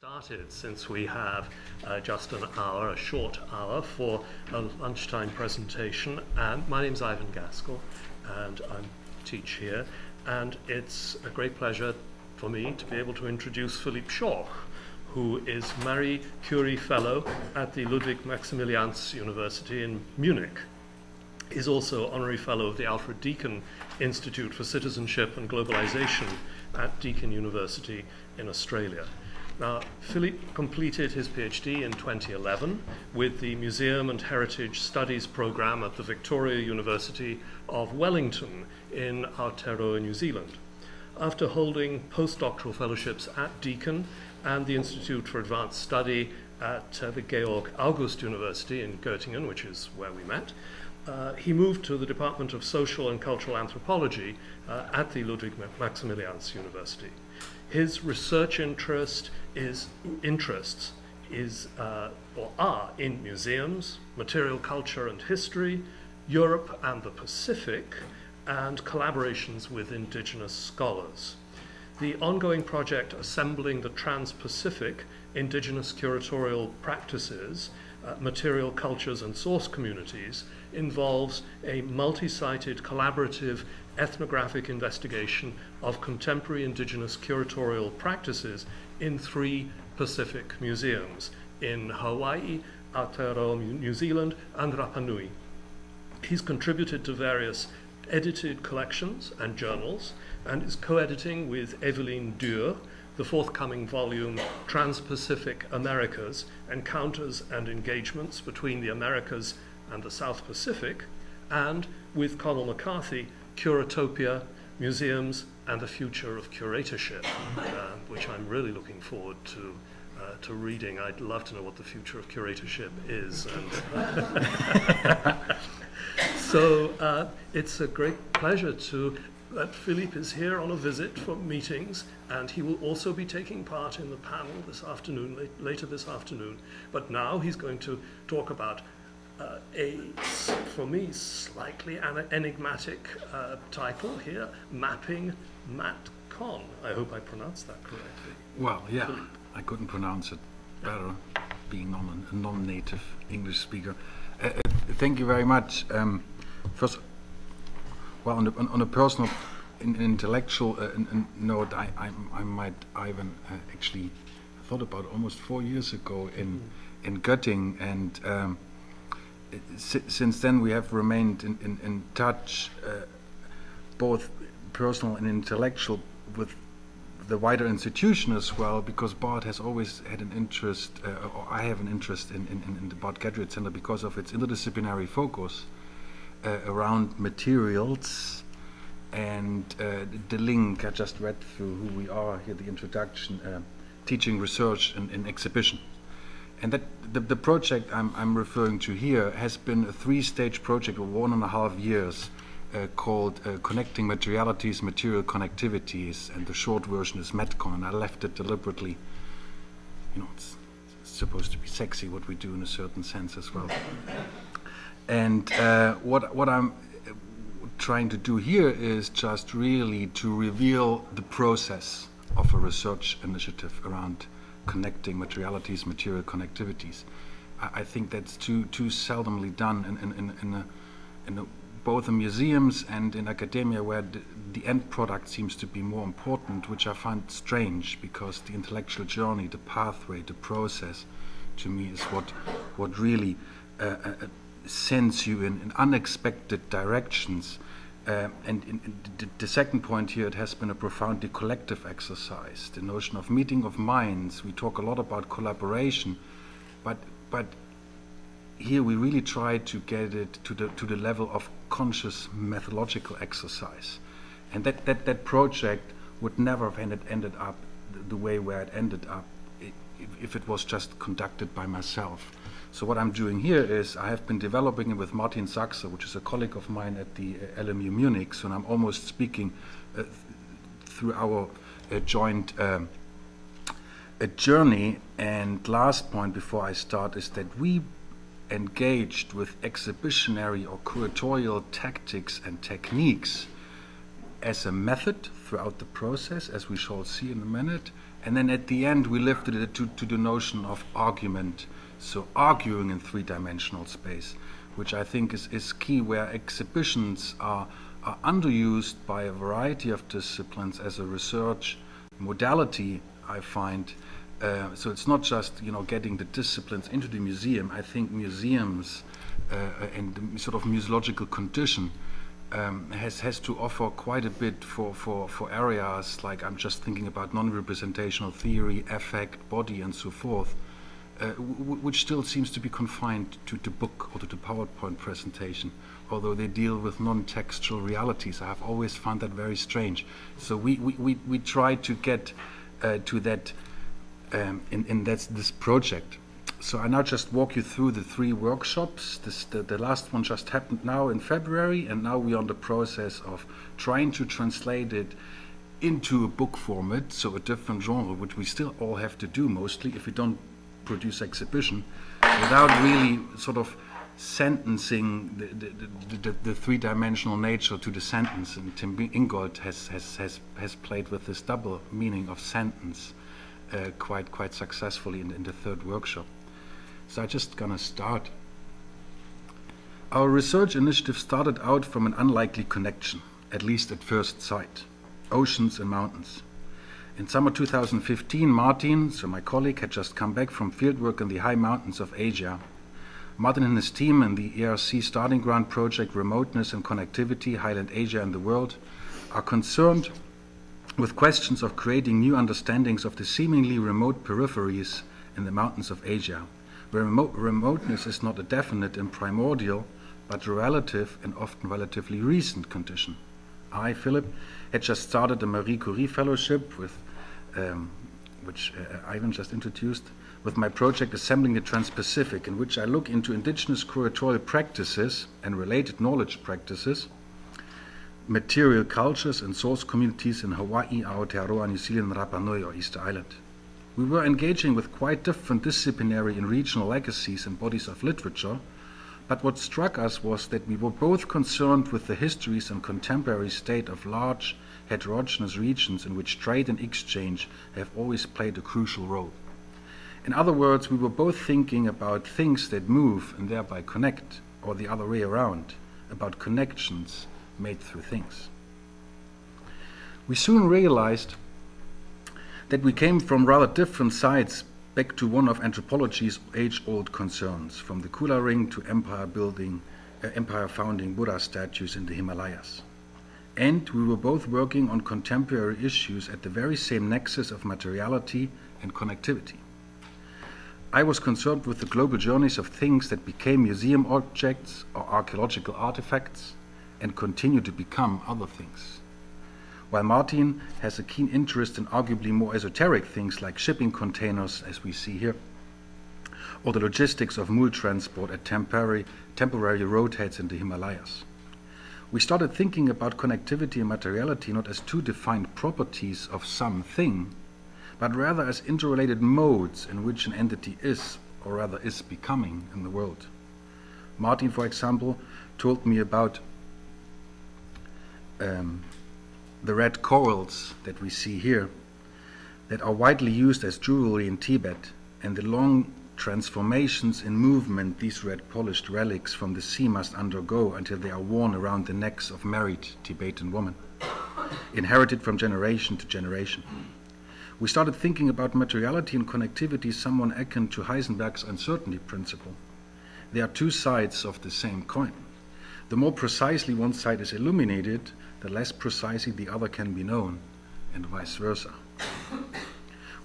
Started, since we have just an hour, a short hour, for a lunchtime presentation. And my name's Ivan Gaskell, and I teach here. And it's a great pleasure for me to be able to introduce Philipp Schorch, who is Marie Curie Fellow at the Ludwig-Maximilians-University in Munich. He's also Honorary Fellow of the Alfred Deakin Institute for Citizenship and Globalization at Deakin University in Australia. Now, Philipp completed his PhD in 2011 with the Museum and Heritage Studies program at the Victoria University of Wellington in Aotearoa, New Zealand. After holding postdoctoral fellowships at Deakin and the Institute for Advanced Study at the Georg August University in Göttingen, which is where we met, he moved to the Department of Social and Cultural Anthropology at the Ludwig-Maximilians-University. His research interests are in museums, material culture and history, Europe and the Pacific, and collaborations with indigenous scholars. The ongoing project Assembling the Trans-Pacific Indigenous Curatorial Practices, Material Cultures and Source Communities involves a multi-sited collaborative ethnographic investigation of contemporary indigenous curatorial practices in 3 Pacific museums in Hawaii, Aotearoa, New Zealand, and Rapa Nui. He's contributed to various edited collections and journals and is co-editing with Eveline Dürr the forthcoming volume Trans-Pacific Americas, Encounters and Engagements Between the Americas and the South Pacific, and with Conal McCarthy, Curatopia, Museums and the Future of Curatorship, which I'm really looking forward to reading. I'd love to know what the future of curatorship is. So it's a great pleasure that Philipp is here on a visit for meetings, and he will also be taking part in the panel this afternoon, later this afternoon. But now he's going to talk about for me, slightly enigmatic title here, Mapping Metcon. I hope I pronounced that correctly. Well, yeah, I couldn't pronounce it better, being a non-native English speaker. Thank you very much. First, well, on a personal, intellectual note, I might, Ivan, actually thought about almost 4 years ago in Göttingen, and since then we have remained in touch, both personal and intellectual, with the wider institution as well, because Bard has always had an interest, or I have an interest in the Bard Graduate Center because of its interdisciplinary focus around materials, and the link I just read through who we are here, the introduction, teaching, research, and exhibition. And that the project I'm referring to here has been a 3-stage project of 1.5 years called Connecting Materialities, Material Connectivities, and the short version is Metcon, and I left it deliberately. You know, it's supposed to be sexy what we do in a certain sense as well. And what I'm trying to do here is just really to reveal the process of a research initiative around connecting materialities, material connectivities. I think that's too seldomly done in both in museums and in academia, where the end product seems to be more important, which I find strange, because the intellectual journey, the pathway, the process, to me is what really sends you in unexpected directions. And the second point here, it has been a profoundly collective exercise. The notion of meeting of minds. We talk a lot about collaboration, but here we really try to get it to the level of conscious methodological exercise. And that project would never have ended up the way where it ended up if it was just conducted by myself. So what I'm doing here is I have been developing it with Martin Sachse, which is a colleague of mine at the LMU Munich. So I'm almost speaking through our joint journey. And last point before I start is that we engaged with exhibitionary or curatorial tactics and techniques as a method throughout the process, as we shall see in a minute. And then at the end, we lifted it to the notion of argument, so arguing in three-dimensional space, which I think is key, where exhibitions are underused by a variety of disciplines as a research modality, I find. So it's not just getting the disciplines into the museum. I think museums and the sort of museological condition has to offer quite a bit for areas like, I'm just thinking about non-representational theory, affect, body, and so forth, which still seems to be confined to the book or to the PowerPoint presentation, although they deal with non-textual realities. I have always found that very strange. So we try to get to that in this project. So I now just walk you through the 3 workshops. The last one just happened now in February, and now we're on the process of trying to translate it into a book format, so a different genre, which we still all have to do mostly if we don't produce exhibition, without really sort of sentencing the three-dimensional nature to the sentence. And Tim Ingold has played with this double meaning of sentence quite successfully in the 3rd workshop. So I'm just gonna start. Our research initiative started out from an unlikely connection, at least at first sight: oceans and mountains. In summer 2015, Martin, so my colleague, had just come back from fieldwork in the high mountains of Asia. Martin and his team in the ERC Starting Ground project Remoteness and Connectivity, Highland Asia and the World, are concerned with questions of creating new understandings of the seemingly remote peripheries in the mountains of Asia, where remoteness is not a definite and primordial, but a relative and often relatively recent condition. I, Philipp, had just started a Marie Curie Fellowship, with, which Ivan just introduced, with my project Assembling the Trans-Pacific, in which I look into indigenous curatorial practices and related knowledge practices, material cultures and source communities in Hawaii, Aotearoa, New Zealand, Rapa Nui, or Easter Island. We were engaging with quite different disciplinary and regional legacies and bodies of literature, but what struck us was that we were both concerned with the histories and contemporary state of large, heterogeneous regions in which trade and exchange have always played a crucial role. In other words, we were both thinking about things that move and thereby connect, or the other way around, about connections made through things. We soon realized that we came from rather different sides back to one of anthropology's age-old concerns, from the Kula Ring to empire-founding Buddha statues in the Himalayas. And we were both working on contemporary issues at the very same nexus of materiality and connectivity. I was concerned with the global journeys of things that became museum objects or archaeological artifacts and continue to become other things, while Martin has a keen interest in arguably more esoteric things like shipping containers, as we see here, or the logistics of mule transport at temporary roadheads in the Himalayas. We started thinking about connectivity and materiality not as 2 defined properties of something, but rather as interrelated modes in which an entity is, or rather is becoming, in the world. Martin, for example, told me about the red corals that we see here, that are widely used as jewelry in Tibet, and the long transformations in movement these red polished relics from the sea must undergo until they are worn around the necks of married Tibetan women, inherited from generation to generation. We started thinking about materiality and connectivity somewhat akin to Heisenberg's uncertainty principle. They are 2 sides of the same coin. The more precisely one side is illuminated, the less precisely the other can be known, and vice versa.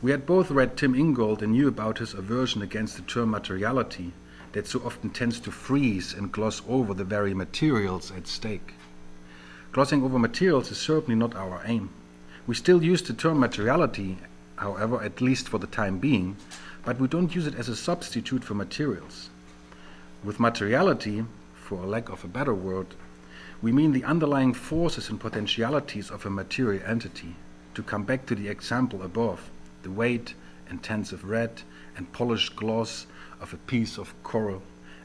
We had both read Tim Ingold and knew about his aversion against the term materiality that so often tends to freeze and gloss over the very materials at stake. Glossing over materials is certainly not our aim. We still use the term materiality, however, at least for the time being, but we don't use it as a substitute for materials. With materiality, for lack of a better word, we mean the underlying forces and potentialities of a material entity. To come back to the example above, the weight and tints of red and polished gloss of a piece of coral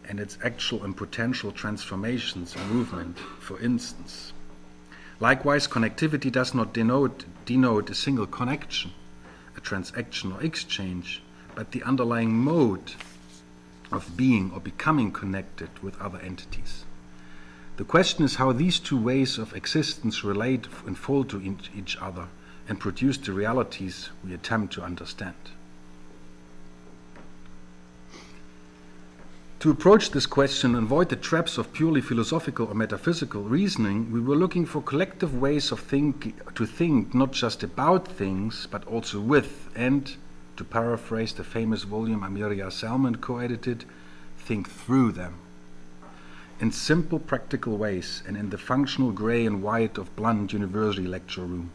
and its actual and potential transformations and movement, for instance. Likewise, connectivity does not denote a single connection, a transaction or exchange, but the underlying mode of being or becoming connected with other entities. The question is how these two ways of existence relate and fold to each other and produce the realities we attempt to understand. To approach this question and avoid the traps of purely philosophical or metaphysical reasoning, we were looking for collective ways of to think not just about things, but also with, and, to paraphrase the famous volume Amiria Salmon co-edited, think through them. In simple practical ways and in the functional grey and white of Blunt University lecture room.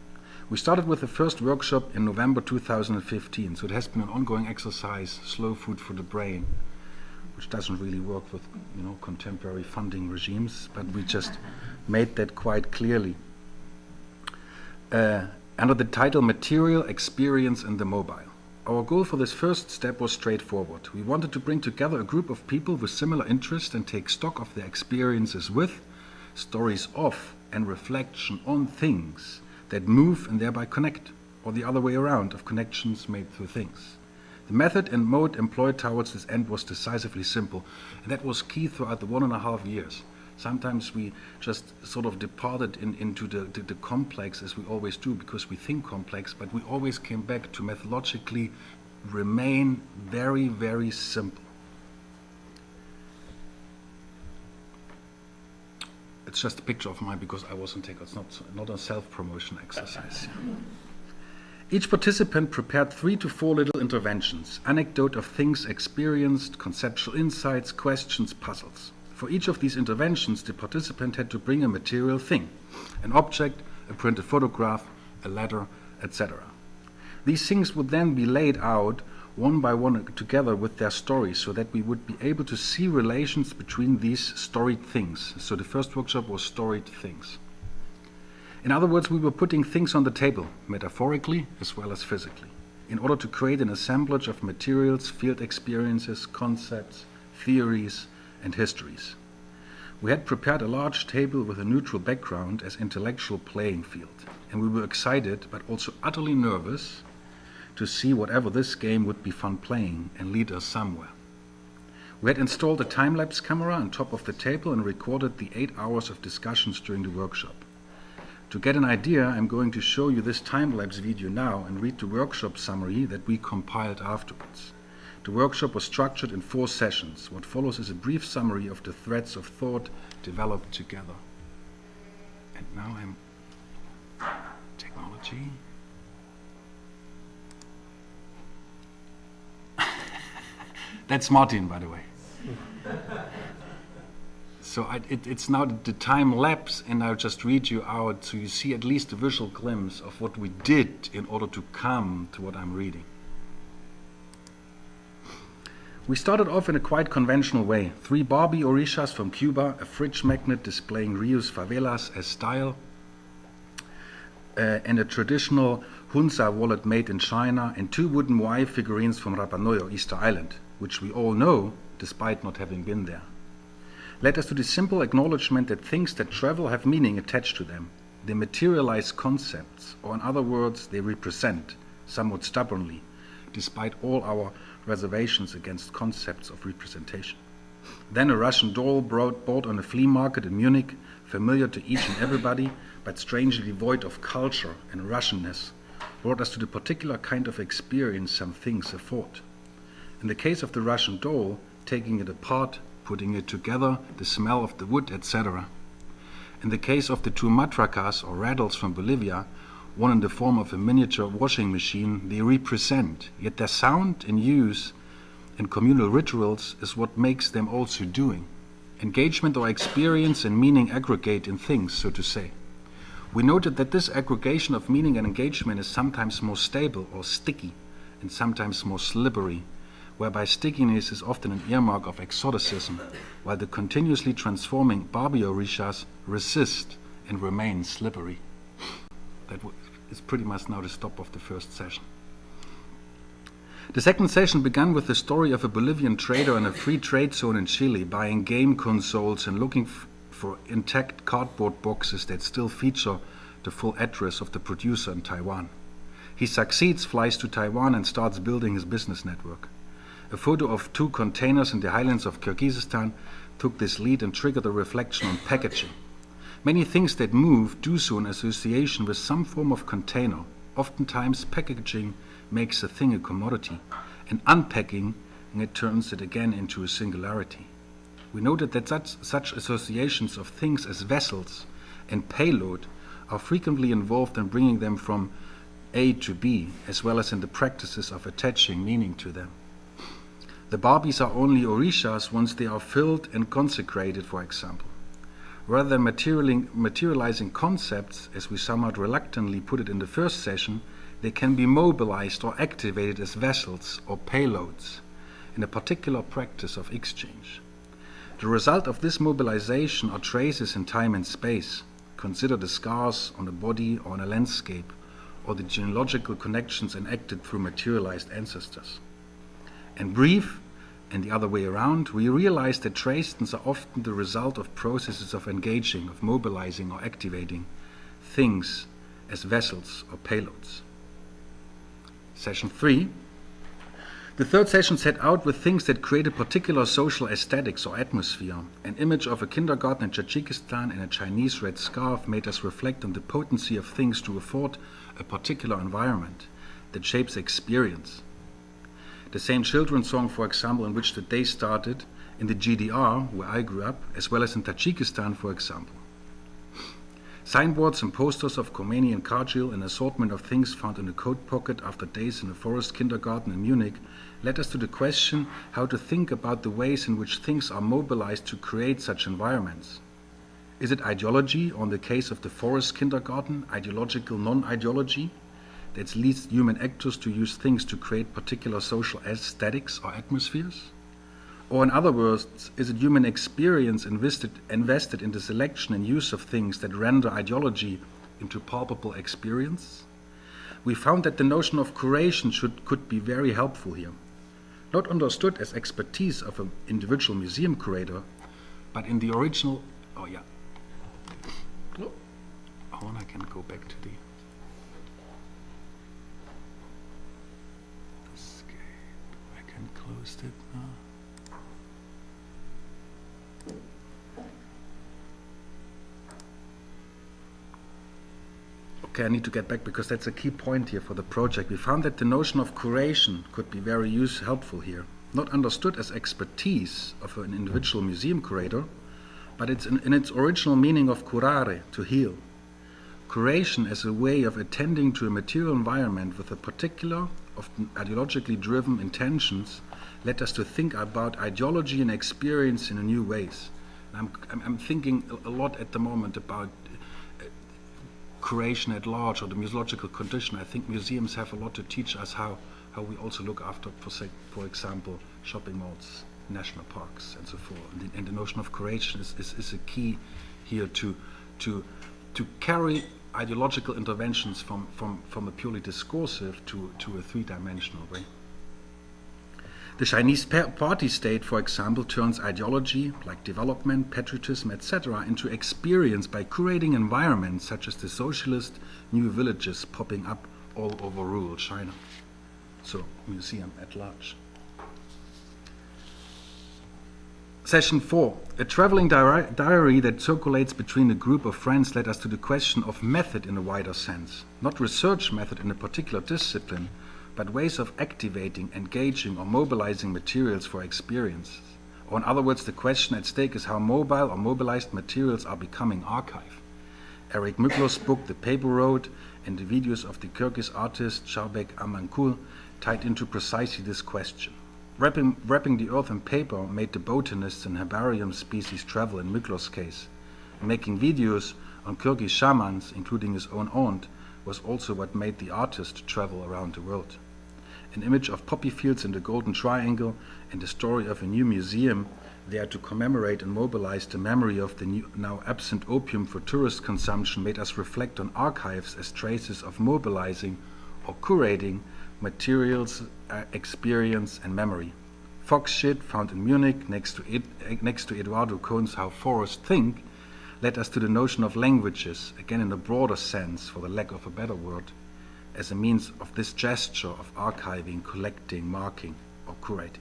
We started with the first workshop in November 2015, so it has been an ongoing exercise, slow food for the brain, which doesn't really work with contemporary funding regimes, but we just made that quite clearly. Under the title Material, Experience and the Mobile. Our goal for this first step was straightforward. We wanted to bring together a group of people with similar interests and take stock of their experiences with, stories of, and reflection on things that move and thereby connect, or the other way around, of connections made through things. The method and mode employed towards this end was decisively simple, and that was key throughout the 1.5 years. Sometimes we just sort of departed into the complex, as we always do, because we think complex, but we always came back to methodologically remain very, very simple. It's just a picture of mine because I wasn't taken. It's not a self-promotion exercise. Each participant prepared 3 to 4 little interventions, anecdote of things experienced, conceptual insights, questions, puzzles. For each of these interventions, the participant had to bring a material thing, an object, a printed photograph, a letter, etc. These things would then be laid out one by one together with their stories so that we would be able to see relations between these storied things. So the first workshop was storied things. In other words, we were putting things on the table, metaphorically as well as physically, in order to create an assemblage of materials, field experiences, concepts, theories, and histories. We had prepared a large table with a neutral background as intellectual playing field, and we were excited but also utterly nervous to see whatever this game would be fun playing and lead us somewhere. We had installed a time-lapse camera on top of the table and recorded the 8 hours of discussions during the workshop. To get an idea, I'm going to show you this time-lapse video now and read the workshop summary that we compiled afterwards. The workshop was structured in 4 sessions. What follows is a brief summary of the threads of thought developed together. And now technology. That's Martin, by the way. So it's now the time lapse, and I'll just read you out so you see at least a visual glimpse of what we did in order to come to what I'm reading. We started off in a quite conventional way. 3 Barbie orishas from Cuba, a fridge magnet displaying Rio's favelas as style, and a traditional Hunza wallet made in China, and 2 wooden Y figurines from Rapa Nui or Easter Island, which we all know despite not having been there. Led us to the simple acknowledgement that things that travel have meaning attached to them. They materialize concepts, or in other words, they represent, somewhat stubbornly, despite all our reservations against concepts of representation. Then a Russian doll bought on a flea market in Munich, familiar to each and everybody, but strangely devoid of culture and Russianness, brought us to the particular kind of experience some things afford. In the case of the Russian doll, taking it apart, putting it together, the smell of the wood, etc. In the case of the 2 matracas or rattles from Bolivia, one in the form of a miniature washing machine, they represent, yet their sound in use and communal rituals is what makes them also doing. Engagement or experience and meaning aggregate in things, so to say. We noted that this aggregation of meaning and engagement is sometimes more stable or sticky, and sometimes more slippery, whereby stickiness is often an earmark of exoticism, while the continuously transforming Barbie orishas resist and remain slippery. That is pretty much now the stop of the first session. The second session began with the story of a Bolivian trader in a free trade zone in Chile buying game consoles and looking for intact cardboard boxes that still feature the full address of the producer in Taiwan. He succeeds, flies to Taiwan, and starts building his business network. A photo of 2 containers in the highlands of Kyrgyzstan took this lead and triggered a reflection on packaging. Many things that move do so in association with some form of container. Oftentimes, packaging makes a thing a commodity, and unpacking it turns it again into a singularity. We noted that such associations of things as vessels and payload are frequently involved in bringing them from A to B, as well as in the practices of attaching meaning to them. The Barbies are only orishas once they are filled and consecrated, for example. Rather than materializing concepts, as we somewhat reluctantly put it in the first session, they can be mobilized or activated as vessels or payloads in a particular practice of exchange. The result of this mobilization are traces in time and space. Consider the scars on a body or on a landscape, or the genealogical connections enacted through materialized ancestors. And brief, and the other way around, we realize that tracings are often the result of processes of engaging, of mobilizing or activating things as vessels or payloads. Session 3. The third session set out with things that create a particular social aesthetics or atmosphere. An image of a kindergarten in Tajikistan in a Chinese red scarf made us reflect on the potency of things to afford a particular environment that shapes experience. The St. Children's song, for example, in which the day started in the GDR, where I grew up, as well as in Tajikistan, for example. Signboards and posters of Khomeini and Kargil, an assortment of things found in a coat pocket after days in a forest kindergarten in Munich, led us to the question how to think about the ways in which things are mobilized to create such environments. Is it ideology, or in the case of the forest kindergarten, ideological non-ideology, that leads human actors to use things to create particular social aesthetics or atmospheres? Or in other words, is it human experience invested in the selection and use of things that render ideology into palpable experience? We found that the notion of curation could be very helpful here. Not understood as expertise of an individual museum curator, but in the original... Oh yeah. Oh, and I can go back to the... Escape. I can close it now. Okay, I need to get back because that's a key point here for the project. We found that the notion of curation could be very helpful here. Not understood as expertise of an individual museum curator, but it's in its original meaning of curare, to heal. Curation as a way of attending to a material environment with a particular, often ideologically driven intentions led us to think about ideology and experience in new ways. I'm thinking a lot at the moment about curation at large, or the museological condition. I think museums have a lot to teach us how we also look after, for example, shopping malls, national parks, and so forth. And the notion of curation is a key here to carry ideological interventions from a purely discursive to a three-dimensional way. The Chinese party state, for example, turns ideology, like development, patriotism, etc., into experience by curating environments such as the socialist new villages popping up all over rural China. So, museum at large. Session 4. A traveling diary that circulates between a group of friends led us to the question of method in a wider sense. Not research method in a particular discipline, but ways of activating, engaging, or mobilizing materials for experiences. Or in other words, the question at stake is how mobile or mobilized materials are becoming archive. Eric Mückler's book, The Paper Road, and the videos of the Kyrgyz artist Charbek Amankul tied into precisely this question. Wrapping the earth in paper made the botanists and herbarium species travel in Mückler's case. Making videos on Kyrgyz shamans, including his own aunt, was also what made the artist travel around the world. An image of poppy fields in the Golden Triangle and the story of a new museum there to commemorate and mobilize the memory of the now absent opium for tourist consumption made us reflect on archives as traces of mobilizing or curating materials, experience, and memory. Fox shit found in Munich next to Eduardo Cohn's How Forests Think led us to the notion of languages, again in a broader sense, for the lack of a better word, as a means of this gesture of archiving, collecting, marking, or curating.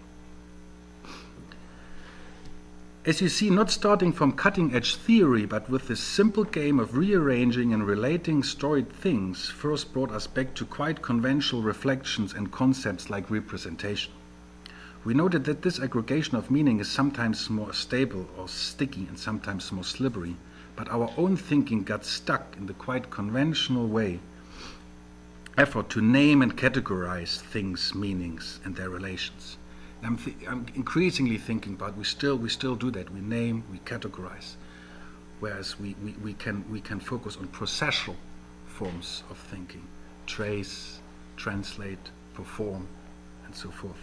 As you see, not starting from cutting-edge theory, but with this simple game of rearranging and relating storied things, first brought us back to quite conventional reflections and concepts like representation. We noted that this aggregation of meaning is sometimes more stable or sticky and sometimes more slippery, but our own thinking got stuck in the quite conventional effort to name and categorize things, meanings, and their relations. I'm increasingly thinking about we still do that. We name, we categorize, whereas we can focus on processual forms of thinking, trace, translate, perform, and so forth.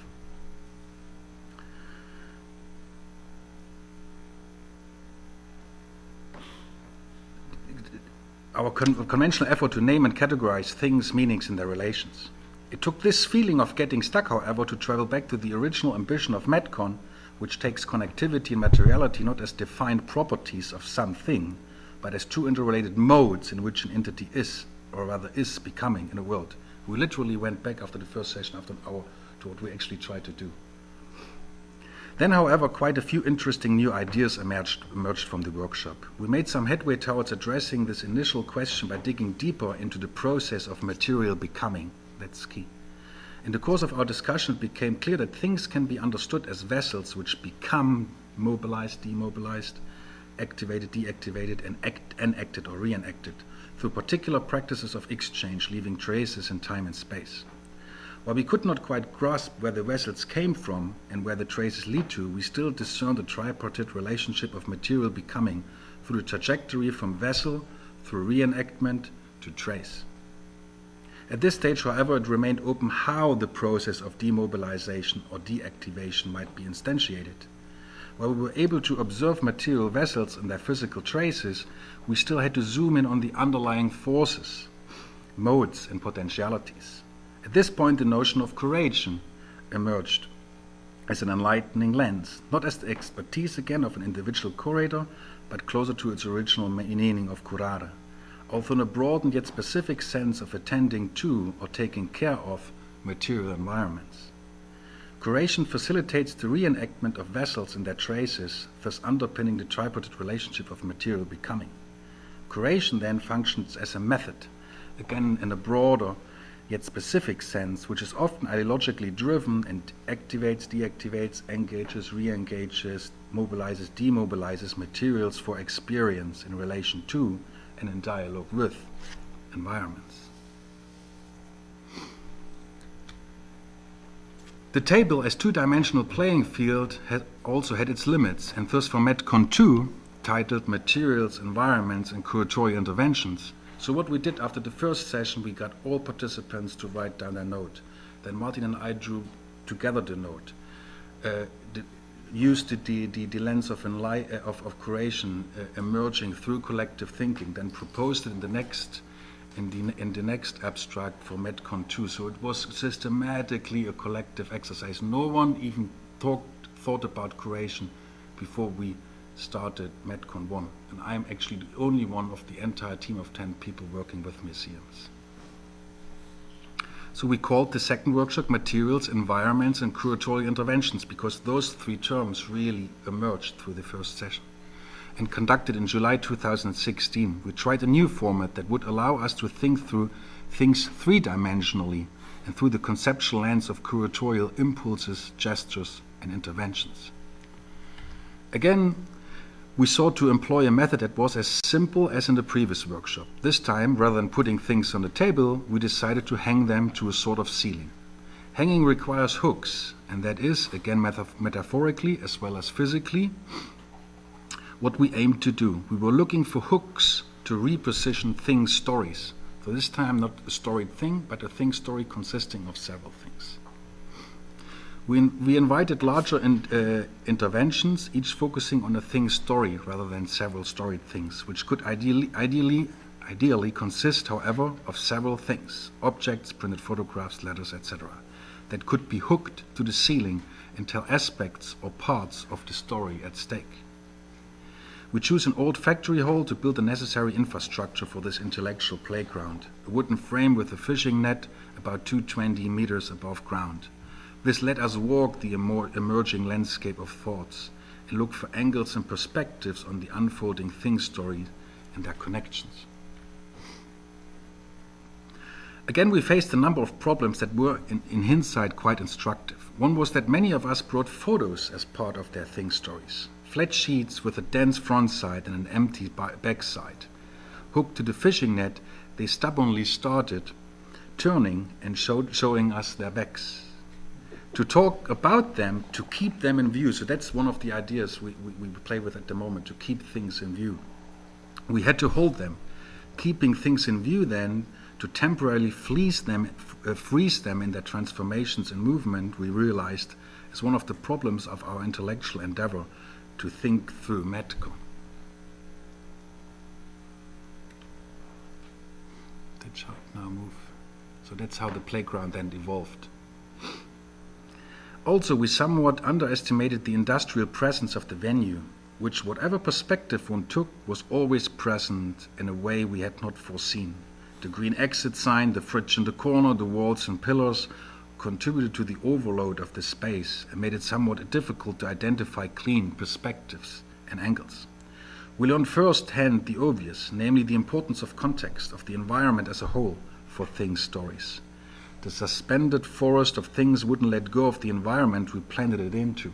Our conventional effort to name and categorize things, meanings, and their relations. It took this feeling of getting stuck, however, to travel back to the original ambition of Metcon, which takes connectivity and materiality not as defined properties of something, but as two interrelated modes in which an entity is, or rather is, becoming in a world. We literally went back after the first session, after an hour, to what we actually tried to do. Then, however, quite a few interesting new ideas emerged from the workshop. We made some headway towards addressing this initial question by digging deeper into the process of material becoming. That's key. In the course of our discussion, it became clear that things can be understood as vessels which become mobilized, demobilized, activated, deactivated, and enacted or reenacted through particular practices of exchange, leaving traces in time and space. While we could not quite grasp where the vessels came from and where the traces lead to, we still discerned a tripartite relationship of material becoming through the trajectory from vessel, through reenactment, to trace. At this stage, however, it remained open how the process of demobilization or deactivation might be instantiated. While we were able to observe material vessels and their physical traces, we still had to zoom in on the underlying forces, modes, and potentialities. At this point, the notion of curation emerged as an enlightening lens, not as the expertise again of an individual curator, but closer to its original meaning of curare, although in a broad and yet specific sense of attending to or taking care of material environments. Curation facilitates the reenactment of vessels and their traces, thus underpinning the tripartite relationship of material becoming. Curation then functions as a method, again in a broader yet specific sense, which is often ideologically driven and activates, deactivates, engages, re-engages, mobilizes, demobilizes materials for experience in relation to and in dialogue with environments. The table as two-dimensional playing field also had its limits, and thus for Metcon 2, titled Materials, Environments, and Curatorial Interventions. So what we did after the first session, we got all participants to write down their note. Then Martin and I drew together the note, used the lens of curation emerging through collective thinking, then proposed it in the next abstract for Metcon 2. So it was systematically a collective exercise. No one even thought about curation before we started Metcon 1. And I'm actually the only one of the entire team of 10 people working with museums. So we called the second workshop Materials, Environments, and Curatorial Interventions, because those three terms really emerged through the first session. And conducted in July 2016, we tried a new format that would allow us to think through things three-dimensionally and through the conceptual lens of curatorial impulses, gestures, and interventions. Again, we sought to employ a method that was as simple as in the previous workshop. This time, rather than putting things on the table, we decided to hang them to a sort of ceiling. Hanging requires hooks, and that is, again metaphorically as well as physically, what we aimed to do. We were looking for hooks to reposition thing stories. So this time not a storied thing, but a thing story consisting of several things. We invited larger interventions, each focusing on a thing story rather than several storied things, which could ideally consist, however, of several things, objects, printed photographs, letters, etc., that could be hooked to the ceiling and tell aspects or parts of the story at stake. We choose an old factory hall to build the necessary infrastructure for this intellectual playground, a wooden frame with a fishing net about 220 meters above ground. This let us walk the emerging landscape of thoughts and look for angles and perspectives on the unfolding thing stories and their connections. Again, we faced a number of problems that were, in hindsight, quite instructive. One was that many of us brought photos as part of their thing stories. Flat sheets with a dense front side and an empty back side. Hooked to the fishing net, they stubbornly started turning and showing us their backs. To talk about them, to keep them in view. So that's one of the ideas we play with at the moment, to keep things in view. We had to hold them. Keeping things in view then, to temporarily freeze them in their transformations and movement, we realized is one of the problems of our intellectual endeavor to think through Metcon. That shall now move. So that's how the playground then evolved. Also, we somewhat underestimated the industrial presence of the venue, which, whatever perspective one took, was always present in a way we had not foreseen. The green exit sign, the fridge in the corner, the walls and pillars contributed to the overload of the space and made it somewhat difficult to identify clean perspectives and angles. We learned firsthand the obvious, namely the importance of context, of the environment as a whole, for things stories. The suspended forest of things wouldn't let go of the environment we planted it into.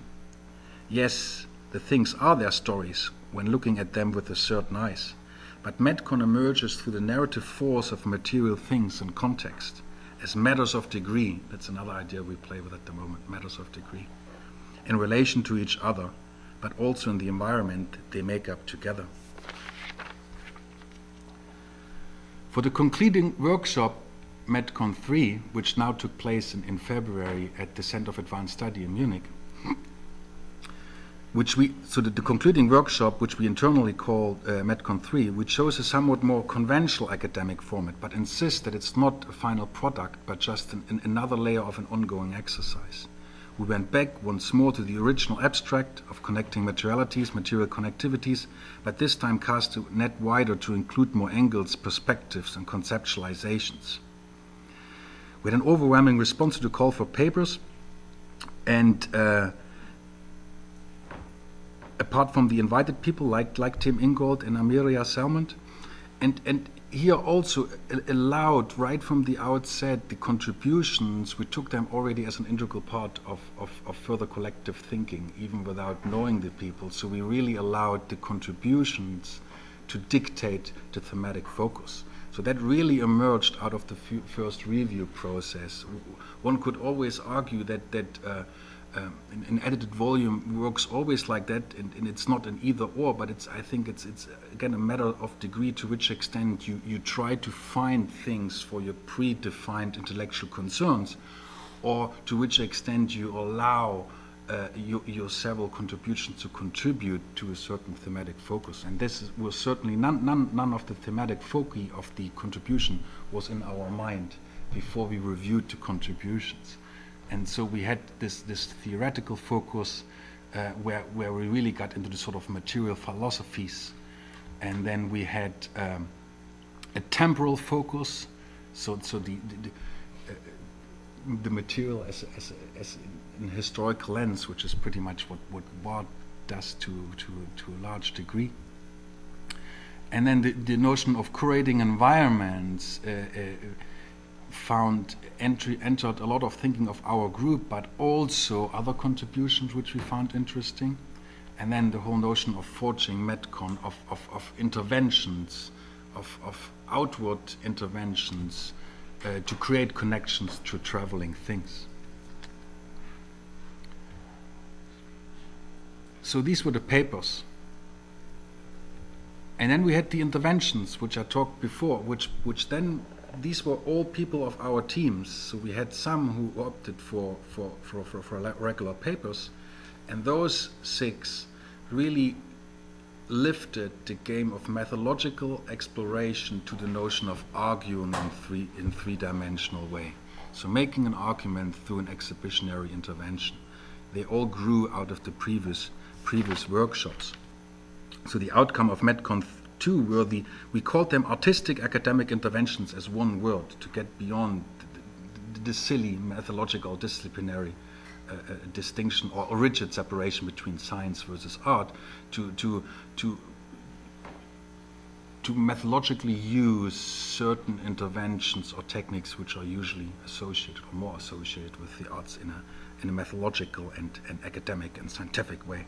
Yes, the things are their stories when looking at them with a certain eyes. But Metcon emerges through the narrative force of material things and context as matters of degree. That's another idea we play with at the moment, matters of degree, in relation to each other, but also in the environment they make up together. For the concluding workshop, Metcon 3, which now took place in February at the Center of Advanced Study in Munich, the concluding workshop, which we internally call Metcon 3, which shows a somewhat more conventional academic format, but insists that it's not a final product, but just another layer of an ongoing exercise. We went back once more to the original abstract of connecting materialities, material connectivities, but this time cast the net wider to include more angles, perspectives, and conceptualizations. We had an overwhelming response to the call for papers, and apart from the invited people like Tim Ingold and Amiria Salmond, and here also allowed right from the outset the contributions. We took them already as an integral part of further collective thinking, even without knowing the people. So we really allowed the contributions to dictate the thematic focus. So that really emerged out of the first review process. One could always argue that an edited volume works always like that, and it's not an either or, but I think it's again a matter of degree to which extent you try to find things for your predefined intellectual concerns, or to which extent you allow your several contributions to contribute to a certain thematic focus. And this was certainly none of the thematic foci of the contribution was in our mind before we reviewed the contributions. And so we had this theoretical focus where we really got into the sort of material philosophies, and then we had a temporal focus, so the material as an historical lens, which is pretty much what Ward does to a large degree. And then the notion of curating environments entered a lot of thinking of our group, but also other contributions which we found interesting. And then the whole notion of forging Metcon, of interventions, of outward interventions to create connections to traveling things. So these were the papers. And then we had the interventions, which I talked before, which then these were all people of our teams. So we had some who opted for regular papers, and those 6 really lifted the game of methodological exploration to the notion of arguing in three-dimensional way. So making an argument through an exhibitionary intervention. They all grew out of the previous workshops. So the outcome of Metcon 2 were we called them artistic academic interventions as one word to get beyond the silly methodological disciplinary distinction or rigid separation between science versus art, to methodologically use certain interventions or techniques which are usually associated or more associated with the arts in a methodological and academic and scientific way.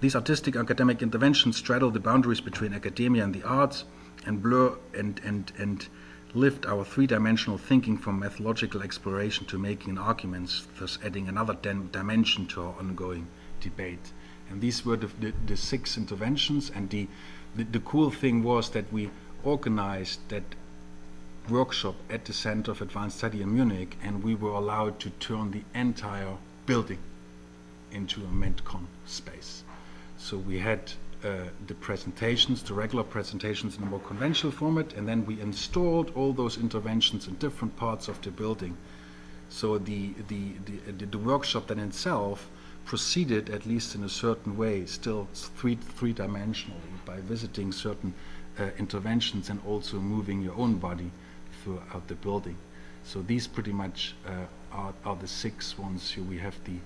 These artistic academic interventions straddle the boundaries between academia and the arts and blur and lift our three-dimensional thinking from methodological exploration to making arguments, thus adding another dimension to our ongoing debate. And these were the 6 interventions, and the cool thing was that we organized that workshop at the Center of Advanced Study in Munich, and we were allowed to turn the entire building into a Metcon space. So we had the presentations, the regular presentations in a more conventional format, and then we installed all those interventions in different parts of the building. So the workshop then itself proceeded, at least in a certain way, still three-dimensionally, by visiting certain interventions and also moving your own body throughout the building. So these pretty much are the 6 ones. Here we have the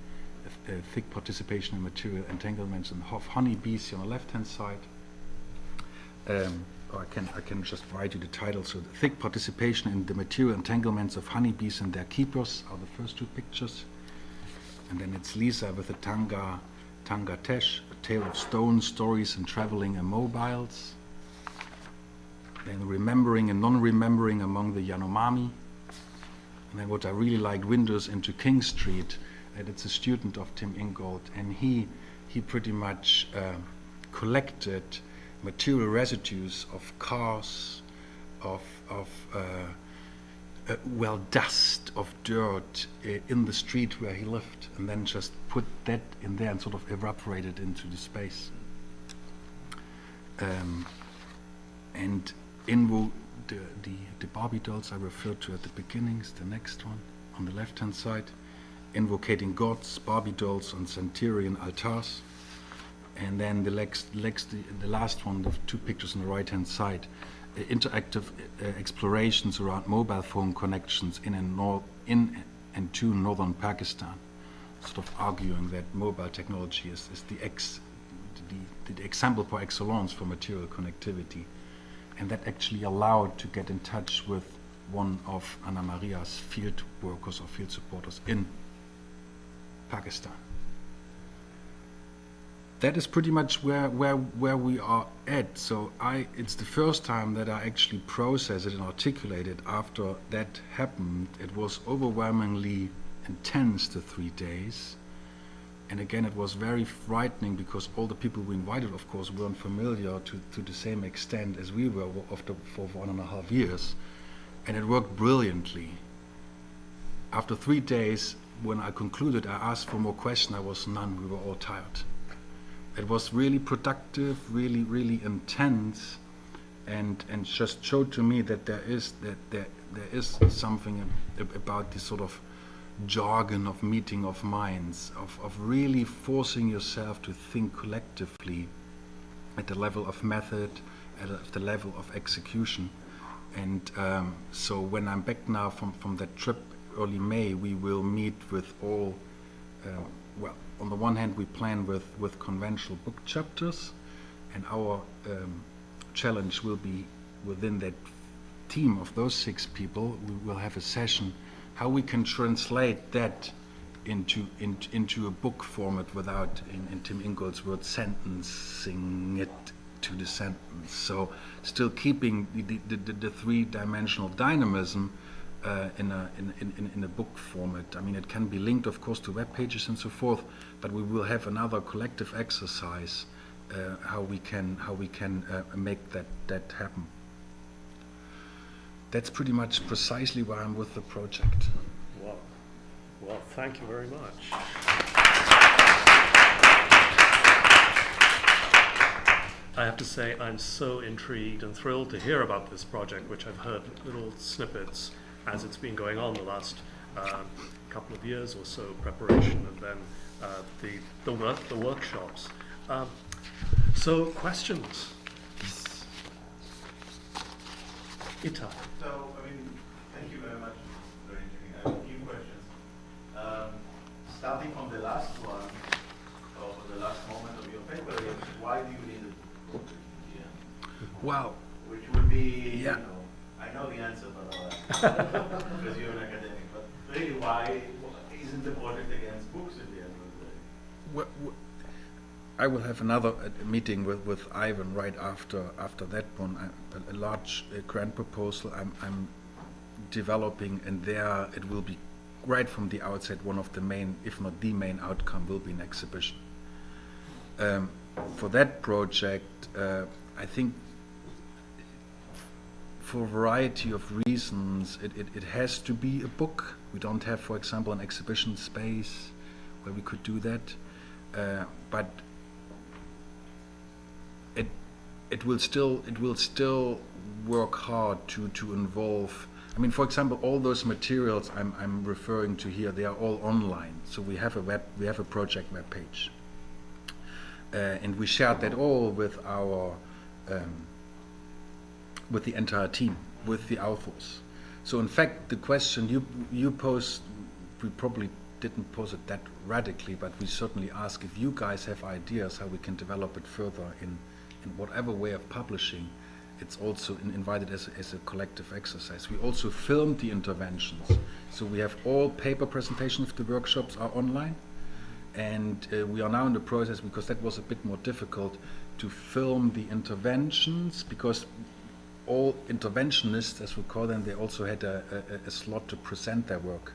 thick participation in material entanglements and of honeybees here on the left-hand side. Or I can just write you the title. So the thick participation in the material entanglements of honeybees and their keepers are the first 2 pictures. And then it's Lisa with the Tanga Tesh, a tale of stone, stories and traveling and mobiles. Then remembering and non-remembering among the Yanomami. And then what I really liked, windows into King Street. And it's a student of Tim Ingold, and he pretty much collected material residues of cars, of dust, of dirt in the street where he lived, and then just put that in there and sort of evaporated into the space. And the Barbie dolls I referred to at the beginnings, the next one on the left-hand side, invocating gods, Barbie dolls on Centurion altars. And then the last one, the 2 pictures on the right-hand side, interactive explorations around mobile phone connections in and to northern Pakistan, sort of arguing that mobile technology is the example par excellence for material connectivity. And that actually allowed to get in touch with one of Anna Maria's field workers or field supporters in Pakistan. That is pretty much where we are at. So it's the first time that I actually process it and articulate it. After that happened, it was overwhelmingly intense, the 3 days. And again, it was very frightening because all the people we invited, of course, weren't familiar to the same extent as we were for 1.5 years. And it worked brilliantly. After 3 days, when I concluded, I asked for more questions. I was none. We were all tired. It was really productive, really, really intense, and just showed to me that there is something about this sort of jargon of meeting of minds, of really forcing yourself to think collectively at the level of method, at the level of execution. And so when I'm back now from that trip early May, we will meet with all, on the one hand we plan with conventional book chapters, and our challenge will be within that team of those 6 people, we will have a session how we can translate that into a book format without, in Tim Ingold's words, sentencing it to the sentence. So still keeping the 3-dimensional dynamism in a book format. I mean, it can be linked, of course, to web pages and so forth, but we will have another collective exercise how we can make that happen. That's pretty much precisely why I'm with the project. Wow. Well, thank you very much. I have to say I'm so intrigued and thrilled to hear about this project, which I've heard little snippets as it's been going on the last couple of years or so, preparation, and then the workshops. So, questions? Ita. So, I mean, thank you very much. Very interesting. I have a few questions. Starting from the last one, or the last moment of your paper, why do you need a book? Well, which would be, yeah. You know, I know the answer, but because you're an academic, but really why isn't the project against books at the end of the day? I will have another meeting with Ivan right after that one. A large grant proposal I'm developing, and there it will be right from the outset one of the main, if not the main outcome, will be an exhibition. For that project, I think for a variety of reasons, it has to be a book. We don't have, for example, an exhibition space where we could do that, but it will still work hard to involve. I mean, for example, all those materials I'm referring to here, they are all online. So we have a project web page, and we shared that all with our with the entire team, with the authors. So in fact, the question you posed, we probably didn't pose it that radically, but we certainly ask if you guys have ideas how we can develop it further in whatever way of publishing. It's also invited as a collective exercise. We also filmed the interventions. So we have all paper presentations of the workshops are online, and we are now in the process, because that was a bit more difficult, to film the interventions, because all interventionists, as we call them, they also had a slot to present their work.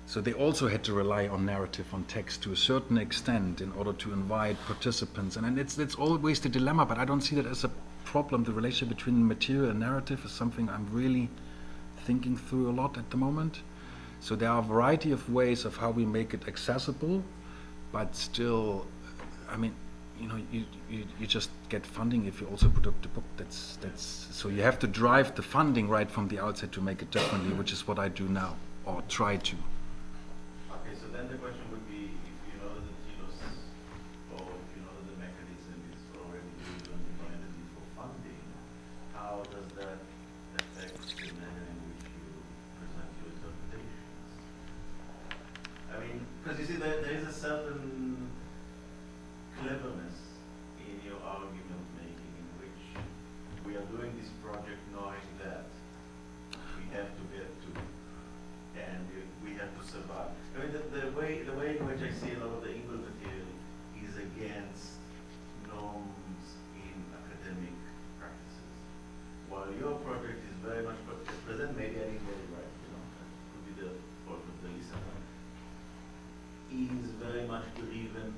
So they also had to rely on narrative, on text to a certain extent in order to invite participants. And it's always the dilemma, but I don't see that as a problem. The relationship between material and narrative is something I'm really thinking through a lot at the moment. So there are a variety of ways of how we make it accessible, but still, I mean, you know, you just get funding if you also put up the book. That's so you have to drive the funding right from the outset to make it differently, which is what I do now, or try to. Okay, so then the question would be, if you know that TILOS, or if you know that the mechanism is already used and defined for funding, how does that affect the manner in which you present your interpretations? I mean, because you see, there is a certain cleverness in your argument making, in which we are doing this project knowing that we have to get to, and we have to survive. I mean, the way in which I see a lot of the English material is against norms in academic practices, while your project is very much present. Maybe I didn't get it right. You know, that could be the fault of the listener. Is very much driven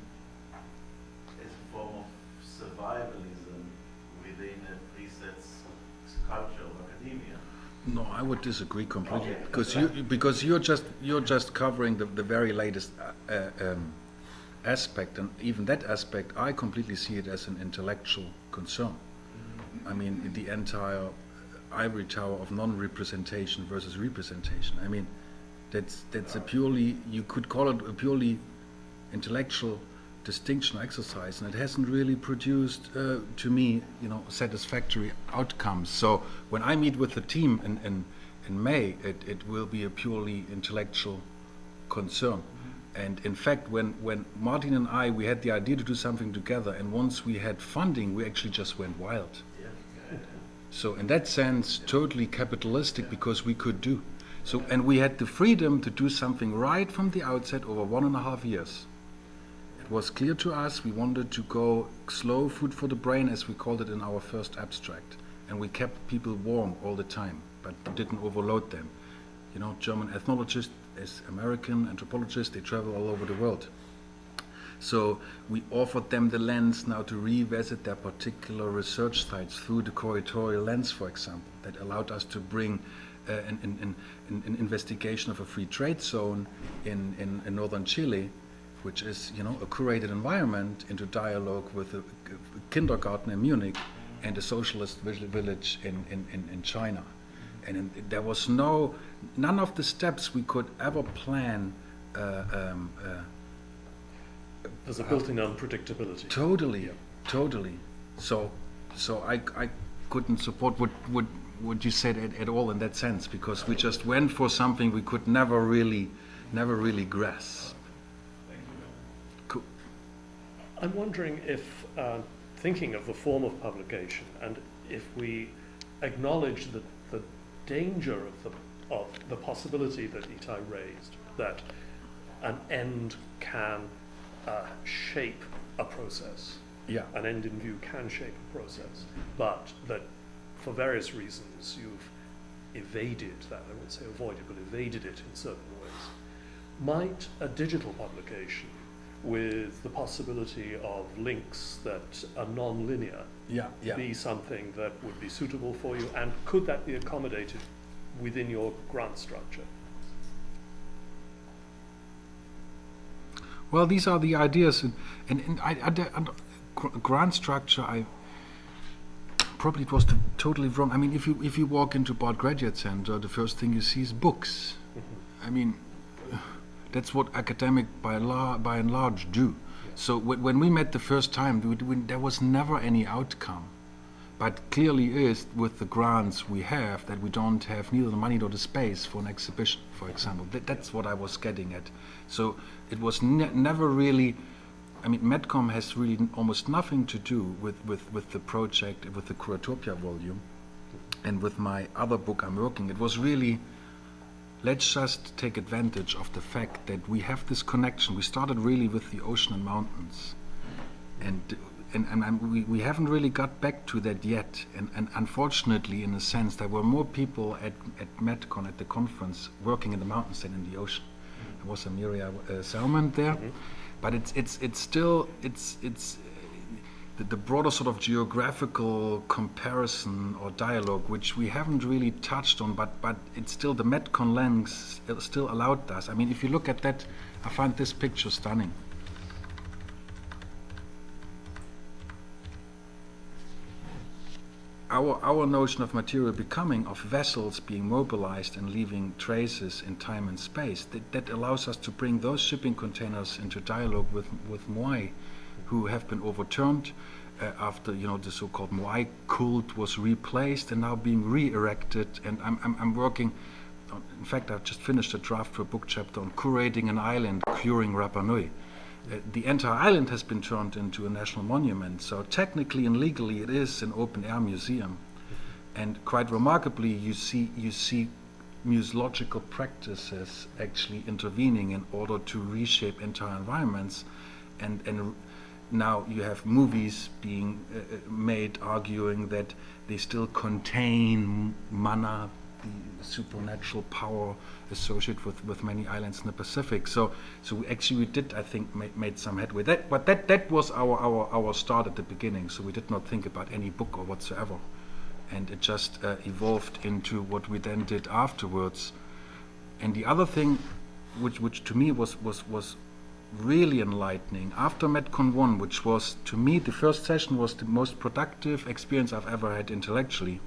as a form of survivalism within a preset culture of academia. No, I would disagree completely, Okay. because you're just covering the very latest aspect, and even that aspect I completely see it as an intellectual concern. I mean, the entire ivory tower of non-representation versus representation. I mean, that's a purely, you could call it a purely intellectual distinction exercise, and it hasn't really produced, to me, you know, satisfactory outcomes. So when I meet with the team in May, it will be a purely intellectual concern. And in fact, when Martin and I, we had the idea to do something together, and once we had funding, we actually just went wild. So in that sense, totally capitalistic, because we could do. So, and we had the freedom to do something right from the outset over 1.5 years. It was clear to us we wanted to go slow food for the brain, as we called it in our first abstract. And we kept people warm all the time, but didn't overload them. You know, German ethnologists, as American anthropologists, they travel all over the world. So we offered them the lens now to revisit their particular research sites through the curatorial lens, for example, that allowed us to bring an investigation of a free trade zone in northern Chile, which is, you know, a curated environment, into dialogue with a kindergarten in Munich and a socialist village in China. And there was none of the steps we could ever plan. There's a built-in unpredictability. Totally. Totally. So I couldn't support what you said at all in that sense, because we just went for something we could never really grasp. Cool. I'm wondering if, thinking of the form of publication, and if we acknowledge the danger of the possibility that Itai raised, that an end can shape a process. Yeah. An end in view can shape a process, but that for various reasons you've evaded that, I wouldn't say avoided, but evaded it in certain ways. Might a digital publication with the possibility of links that are non-linear be something that would be suitable for you, and could that be accommodated within your grant structure? Well, these are the ideas, and grant structure, I probably it was totally wrong. I mean, if you walk into Bard Graduate Center, the first thing you see is books. Mm-hmm. I mean, that's what academic by and large do. Yeah. So when we met the first time, there was never any outcome. But clearly is with the grants we have that we don't have neither the money nor the space for an exhibition, for example. That's what I was getting at. So it was never really. I mean, Metcon has really almost nothing to do with the project, with the Curatopia volume, and with my other book I'm working. It was really, let's just take advantage of the fact that we have this connection. We started really with the ocean and mountains, and we haven't really got back to that yet. And unfortunately, in a sense, there were more people at Metcon at the conference working in the mountains than in the ocean. There was a Miria Salmon there. Mm-hmm. But it's still the broader sort of geographical comparison or dialogue, which we haven't really touched on, but it's still the Metcon lens still allowed us. I mean, if you look at that, I find this picture stunning. Our notion of material becoming, of vessels being mobilized and leaving traces in time and space, that allows us to bring those shipping containers into dialogue with Moai, who have been overturned after the so-called Moai cult was replaced and now being re-erected. And I'm working. In fact, I've just finished a draft for a book chapter on curating an island, curing Rapa Nui. The entire island has been turned into a national monument, so technically and legally it is an open-air museum. And quite remarkably, you see museological practices actually intervening in order to reshape entire environments. And now you have movies being made arguing that they still contain mana, the supernatural power associated with many islands in the Pacific. So we did, I think, made some headway. That was our start at the beginning. So we did not think about any book or whatsoever, and it just evolved into what we then did afterwards. And the other thing, which to me was really enlightening after Metcon 1, which was to me the first session was the most productive experience I've ever had intellectually.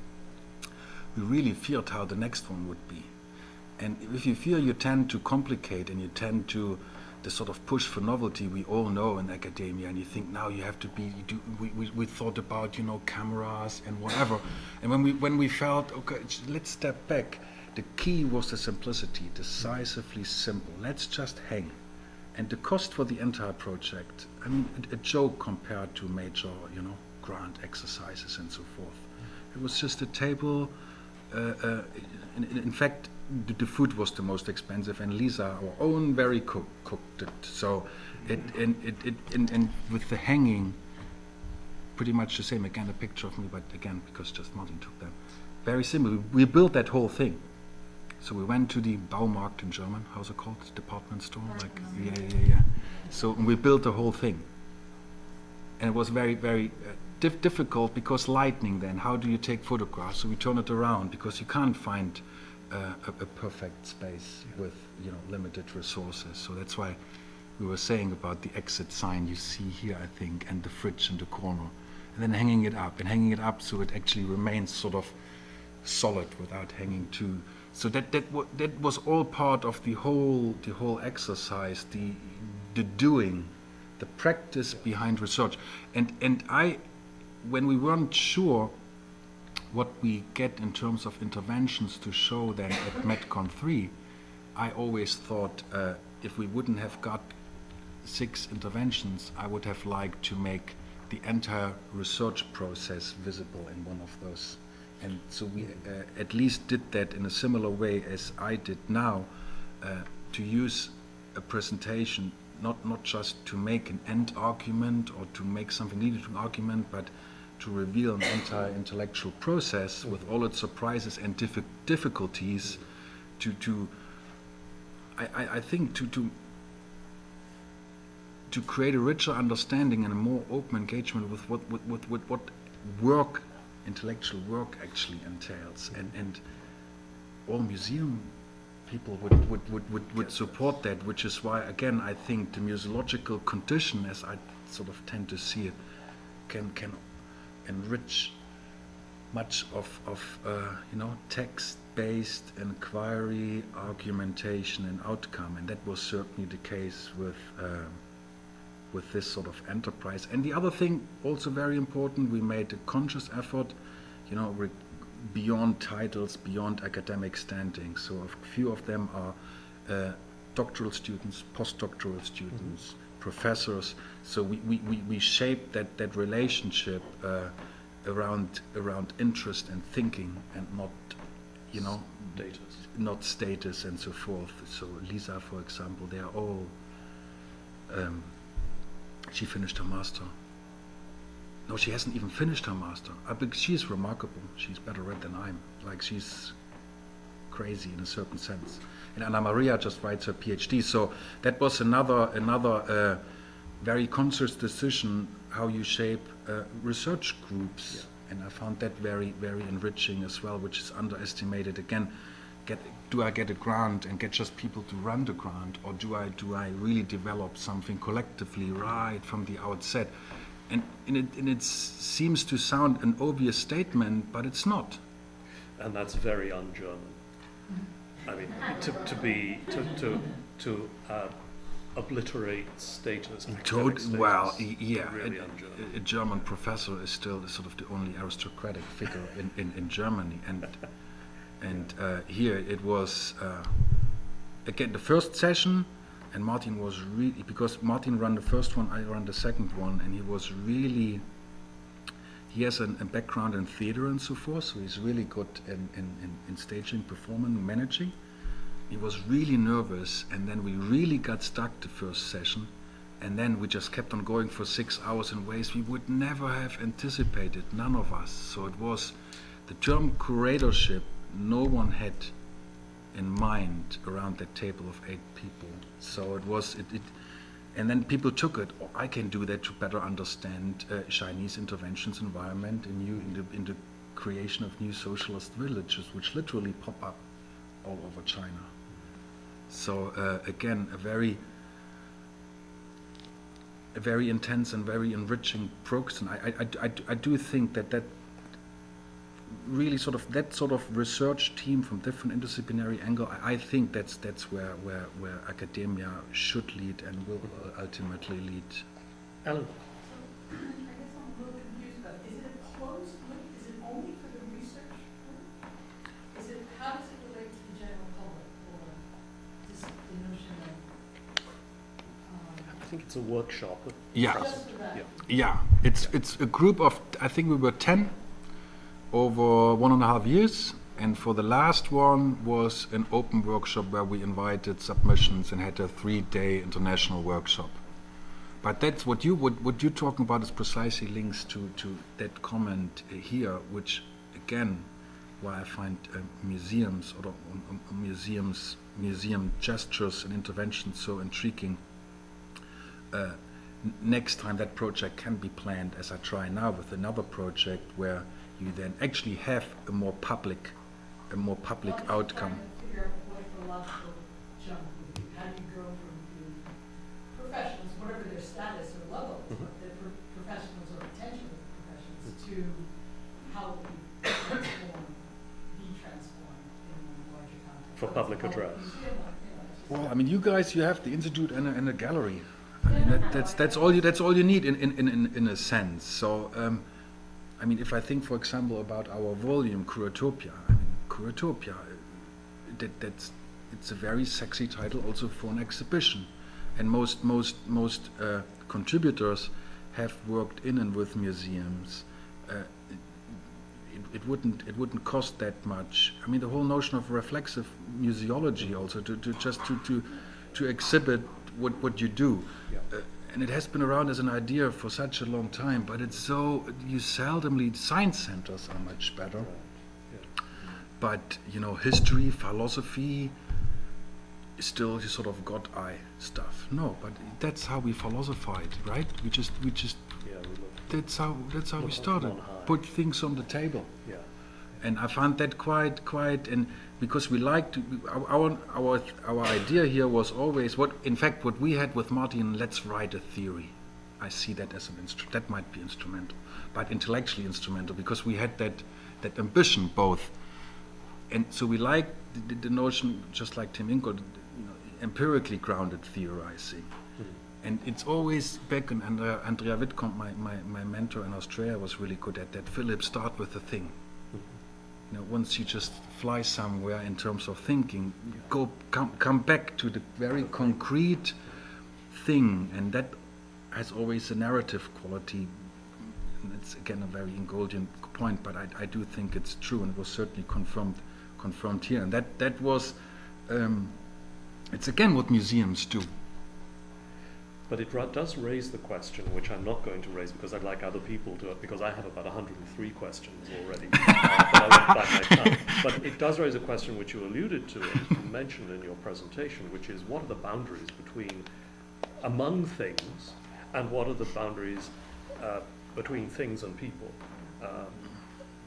We really feared how the next one would be. And if you fear, you tend to complicate and you tend to the sort of push for novelty we all know in academia, and you think now you have to be, we thought about, cameras and whatever. And when we felt, okay, let's step back, the key was the simplicity, decisively simple. Let's just hang. And the cost for the entire project, I mean, a joke compared to major, grant exercises and so forth. It was just a table. In fact, the food was the most expensive, and Lisa, our own, very cooked it. So and with the hanging, pretty much the same. Again, a picture of me, but again, because just Martin took them. Very simple. We built that whole thing. So we went to the Baumarkt in German. How's it called? Department store. Yeah. So we built the whole thing, and it was very, very difficult because lightning. Then how do you take photographs? So we turn it around because you can't find a perfect space with limited resources. So that's why we were saying about the exit sign you see here, I think, and the fridge in the corner, and then hanging it up so it actually remains sort of solid without hanging too. So that was all part of the whole exercise, the doing, the practice behind research. And when we weren't sure what we get in terms of interventions to show then at Metcon 3, I always thought if we wouldn't have got 6 interventions, I would have liked to make the entire research process visible in one of those. And so we at least did that in a similar way as I did now, to use a presentation not just to make an end argument or to make something needed to an argument, but to reveal an entire intellectual process with all its surprises and difficulties I think to create a richer understanding and a more open engagement with what work, intellectual work actually entails, and all museum people would support that, which is why again I think the museological condition, as I sort of tend to see it, can enrich much of text-based inquiry, argumentation, and outcome, and that was certainly the case with this sort of enterprise. And the other thing, also very important, we made a conscious effort, beyond titles, beyond academic standing. So a few of them are doctoral students, postdoctoral students, professors. So we shaped that relationship around interest and thinking, and not status and so forth. So Lisa, for example, they are all. She finished her master. No, she hasn't even finished her master. She's remarkable. She's better read than I'm. Like, she's crazy in a certain sense. And Anna Maria just writes her PhD. So that was another very conscious decision how you shape research groups. Yeah. And I found that very, very enriching as well, which is underestimated. Again, do I get a grant and get just people to run the grant, or do I really develop something collectively right from the outset? And it seems to sound an obvious statement, but it's not. And that's very un-German. I mean, to obliterate status. Well, yeah. Really a German professor is still sort of the only aristocratic figure in Germany, and here it was again the first session. And Martin was really, because Martin ran the first one, I ran the second one, and he has a background in theater and so forth, so he's really good in staging, performing, managing. He was really nervous, and then we really got stuck the first session, and then we just kept on going for 6 hours in ways we would never have anticipated, none of us. So it was the term curatorship, no one had in mind around that table of 8 people. So it was and then people took it. Oh, I can do that to better understand Chinese interventions environment in the creation of new socialist villages, which literally pop up all over China. So again, a very intense and very enriching process. I do think that really sort of research team from different interdisciplinary angle, I think that's where academia should lead and will ultimately lead. Ellen? I guess I'm a little confused about it. Is it a closed loop? Is it only for the research group? How does it relate to the general public, or just the notion of I think it's a workshop. Yeah. just for that? Yeah, it's a group of, I think we were 10 over 1.5 years, and for the last one was an open workshop where we invited submissions and had a 3-day international workshop. But that's what you're talking about is precisely links to that comment here, which again, why I find museums or museum gestures and interventions so intriguing. Next time that project can be planned, as I try now with another project where you then actually have a more public outcome. Trying to figure out what the logical jump would be. How do you go from the professionals, whatever their status or level is, what the professionals or potential professionals, to how it would be transformed in a larger context? For public address. Well, I mean, you guys, you have the institute and a gallery. I mean, that's all you need in a sense. So, I mean, if I think, for example, about our volume Curatopia, I mean, Curatopia, it's a very sexy title also for an exhibition, and most contributors have worked in and with museums. It wouldn't cost that much. I mean, the whole notion of reflexive museology also to exhibit what you do. Yeah. And it has been around as an idea for such a long time, but it's so, you seldomly, science centers are much better. Right. Yeah. But, you know, history, philosophy is still just sort of God-eye stuff. No, but that's how we philosophized, right? We just Yeah, we look. that's how we Look started. on high. Put things on the table. Yeah. And I found that quite, and because we like to, our idea here was always what we had with Martin. Let's write a theory. I see that as that might be instrumental, but intellectually instrumental, because we had that ambition both, and so we like the notion, just like Tim Ingold, you know, empirically grounded theorizing. And it's always back, and Andrea Wittkamp, my mentor in Australia, was really good at that. Philipp, start with the thing. You know, once you just fly somewhere in terms of thinking, come back to the very concrete thing, and that has always a narrative quality. And it's again a very Ingoldian point, but I do think it's true, and it was certainly confirmed here. And that was, it's again what museums do. But it does raise the question, which I'm not going to raise because I'd like other people to, because I have about 103 questions already. But I won't bite my tongue. But it does raise a question which you alluded to and you mentioned in your presentation, which is what are the boundaries among things, and what are the boundaries between things and people?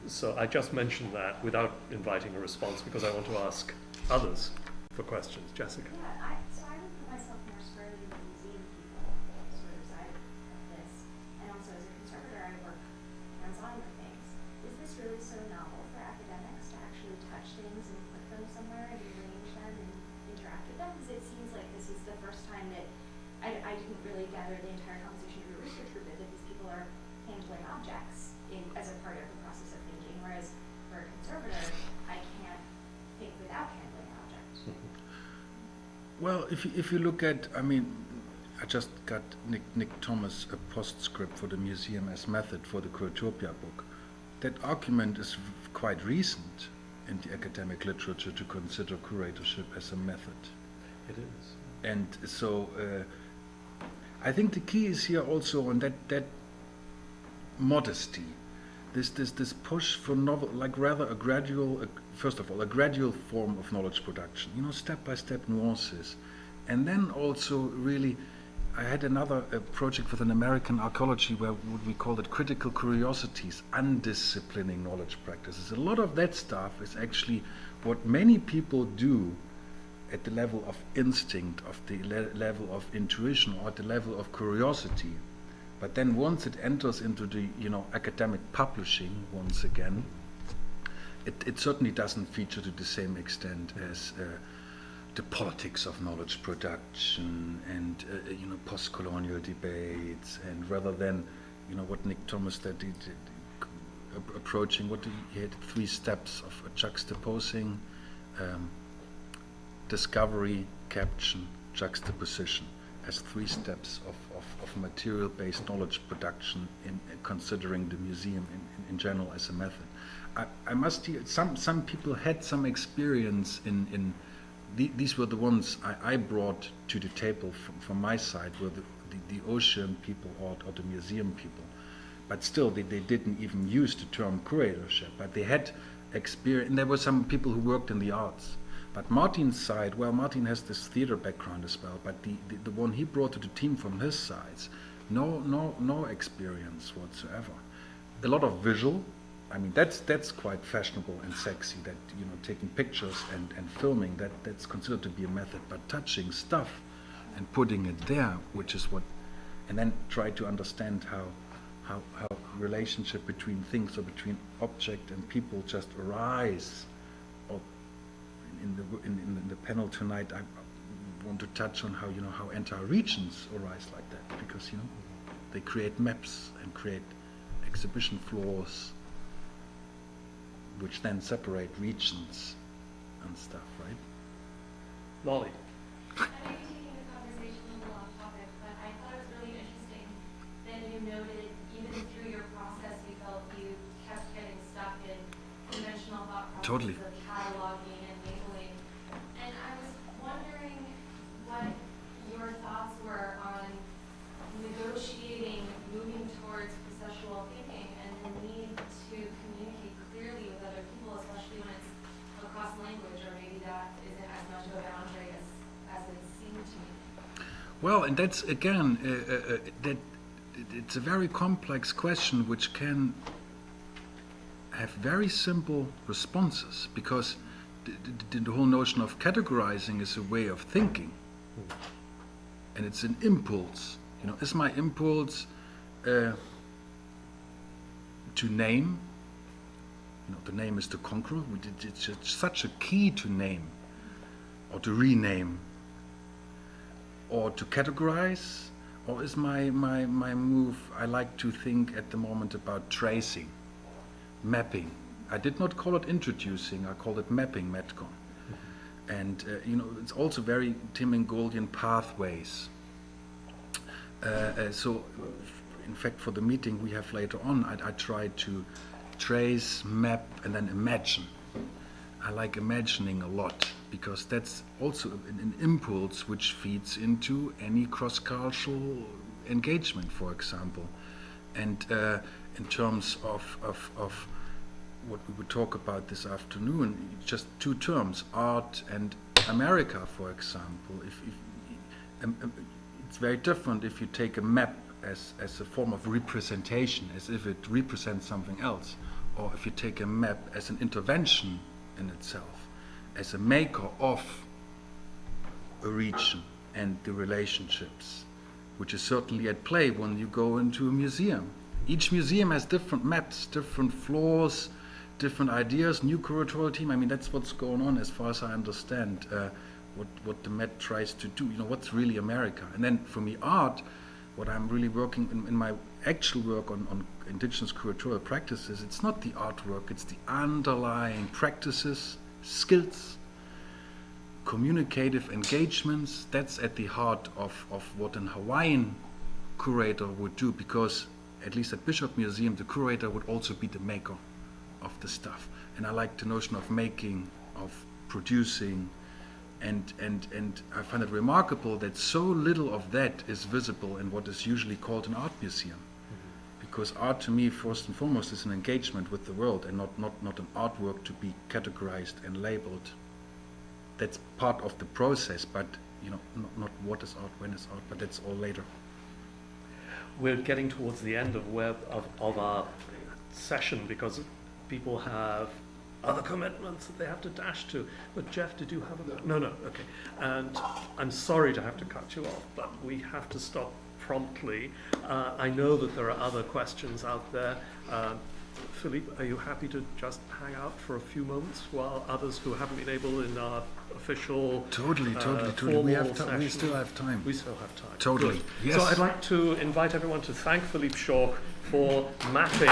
So I just mentioned that without inviting a response because I want to ask others for questions. Jessica. Yeah, so I would put myself more squarely in the museum people sort of side of this, and also as a conservator, I work hands-on with things. Is this really so novel for academics to actually touch things and put them somewhere and arrange them and interact with them? Because it seems like this is the first time that I didn't really gather the entire conversation of your research group that these people are handling objects as a part of the process of thinking, whereas for a conservator, I can't think without handling an object. Well, if you look at, I mean, I just got Nick Thomas a postscript for the museum as method for the Curatopia book. That argument is quite recent in the academic literature to consider curatorship as a method. It is. And so I think the key is here also on that modesty, this push for novel, like rather a gradual, first of all, a gradual form of knowledge production, you know, step-by-step nuances. And then also really, I had another project with an American archaeology where we called it critical curiosities, undisciplining knowledge practices. A lot of that stuff is actually what many people do at the level of instinct, of the level of intuition, or at the level of curiosity. But then once it enters into the, you know, academic publishing, once again, it certainly doesn't feature to the same extent as the politics of knowledge production and you know, post-colonial debates, and rather than, you know, what Nick Thomas did, approaching what he had 3 steps of juxtaposing discovery, caption, juxtaposition as 3 steps of material-based knowledge production in considering the museum in general as a method. I must hear, some people had some experience in these were the ones I brought to the table from my side, were the ocean people or the museum people. But still, they didn't even use the term curatorship, but they had experience, and there were some people who worked in the arts. But Martin's side, well, Martin has this theater background as well, but the one he brought to the team from his sides, no experience whatsoever. A lot of visual. I mean, that's quite fashionable and sexy, that, you know, taking pictures and filming, that's considered to be a method, but touching stuff and putting it there, which is what, and then try to understand how relationship between things or between object and people just arise. Or in the panel tonight, want to touch on how how entire regions arise like that, because they create maps and create exhibition floors, which then separate regions and stuff, right? Lolly. I may be taking the conversation a little off topic, but I thought it was really interesting that you noted even through your process you felt you kept getting stuck in conventional thought processes Totally. of cataloging and labeling. And I was wondering what your thoughts were on negotiating, moving towards processual thinking and the need to communicate clearly with other people, especially when it's across language, or maybe that isn't as much of a boundary as it seemed to me. Well, and that's again, that it's a very complex question which can have very simple responses, because the whole notion of categorizing is a way of thinking, and it's an impulse. Is my impulse to name? The name is to conquer. It's such a key to name, or to rename, or to categorize, or is my move, I like to think at the moment about tracing, mapping. I did not call it introducing, I called it mapping, Metcon. And it's also very Tim and Goldian pathways. So in fact for the meeting we have later on, I tried to trace, map, and then imagine. I like imagining a lot, because that's also an impulse which feeds into any cross-cultural engagement, for example. And in terms of what we would talk about this afternoon, just two terms, art and America, for example. It's very different if you take a map as a form of representation, as if it represents something else, or if you take a map as an intervention in itself, as a maker of a region and the relationships, which is certainly at play when you go into a museum. Each museum has different maps, different floors, different ideas, new curatorial team. I mean, that's what's going on as far as I understand, what the Met tries to do. What's really America? And then for me, art, what I'm really working in my actual work on indigenous curatorial practices, it's not the artwork, it's the underlying practices, skills, communicative engagements. That's at the heart of what an Hawaiian curator would do, because at least at Bishop Museum, the curator would also be the maker of the stuff. And I like the notion of making, of producing, and I find it remarkable that so little of that is visible in what is usually called an art museum. Because art to me, first and foremost, is an engagement with the world, and not an artwork to be categorized and labeled. That's part of the process, but not what is art, when is art, but that's all later. We're getting towards the end of our session, because people have other commitments that they have to dash to. But Jeff, did you have a... No, okay. And I'm sorry to have to cut you off, but we have to stop promptly. I know that there are other questions out there. Philippe, are you happy to just hang out for a few moments while others who haven't been able in our official Totally. We still have time. We still have time. Totally. Good. Yes. So I'd like to invite everyone to thank Philipp Schorch for mapping